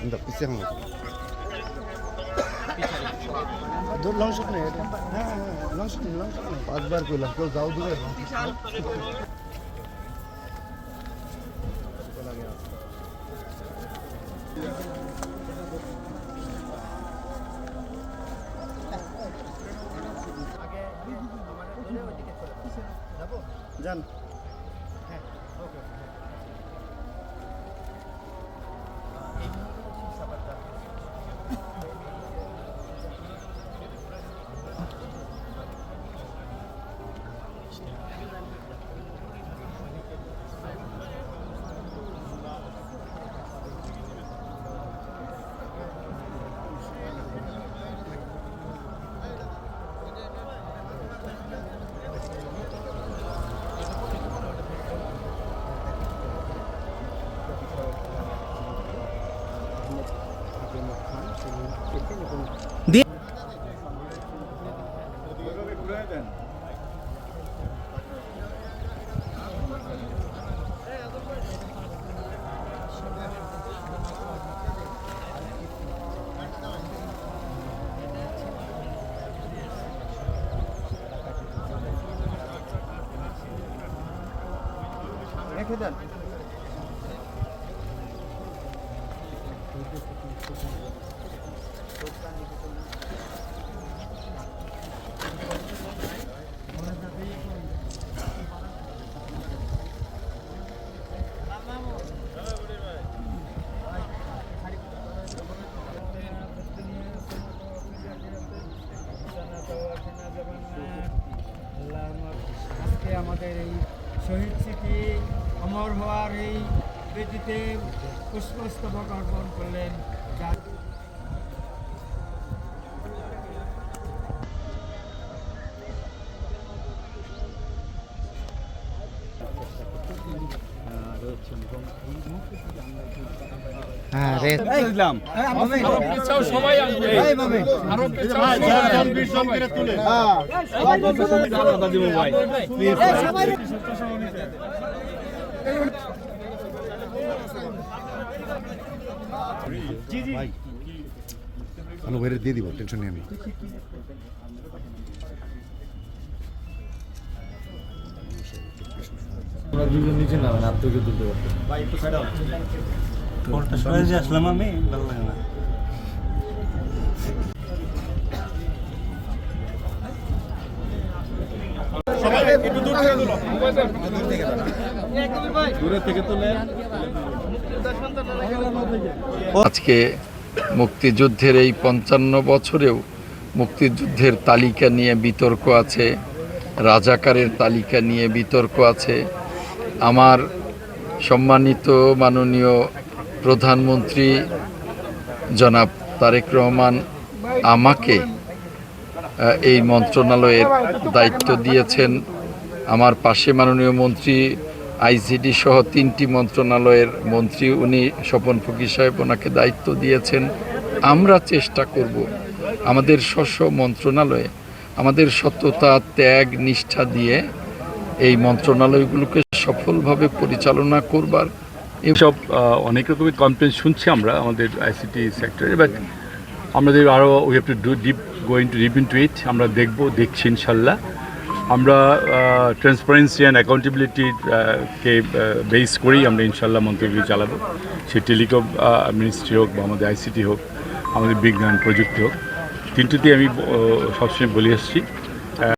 இந்த பிசங்க long shot নেই এটা হ্যাঁ লং শট নেই পাঁচবার কইলাম কেউ যাও দূরে যান হ্যাঁ ওকে রেখে দেন আজকে আমাদের এই শহীদ স্মৃতি অমর হওয়ার এই বেদিতে পুষ্পস্তবক অর্পণ করলেন সবাই আসবে আরো তুলে ভালো বাইরে দিয়ে দিব টেনশন নেই আমি নিচে নামেন আপনাকে তুলতে পারতেন আসলাম আমি ভালো লাগে না আজকে মুক্তিযুদ্ধের এই ৫৫ বছরেও মুক্তিযুদ্ধের তালিকা নিয়ে বিতর্ক আছে, রাজাকারের তালিকা নিয়ে বিতর্ক আছে। আমার সম্মানিত মাননীয় প্রধানমন্ত্রী জনাব তারেক রহমান আমাকে এই মন্ত্রণালয়ের দায়িত্ব দিয়েছেন। আমার পাশে মাননীয় মন্ত্রী আইসিডি সহ ৩টি মন্ত্রণালয়ের মন্ত্রী উনি স্বপন ফকির সাহেব ওনাকে দায়িত্ব দিয়েছেন। আমরা চেষ্টা করব আমাদের স্ব মন্ত্রণালয়ে আমাদের সততা ত্যাগ নিষ্ঠা দিয়ে এই মন্ত্রণালয়গুলোকে সফলভাবে পরিচালনা করবার। এসব অনেক রকমের কমপ্লেন শুনছি আমরা আমাদের আইসিটি সেক্টরে, বাট আমাদের আরও we have to do going to deep into ইট। আমরা দেখছি ইনশাল্লাহ। আমরা ট্রান্সপারেন্সি অ্যান্ড অ্যাকাউন্টেবিলিটিকে বেস করেই আমরা ইনশাল্লাহ মন্ত্রীগুলি চালাবো। সে টেলিকম মিনিস্ট্রি হোক বা আমাদের আইসিটি হোক, আমাদের বিজ্ঞান প্রযুক্তি হোক, তিনটিতেই আমি সবসময় বলে আসছি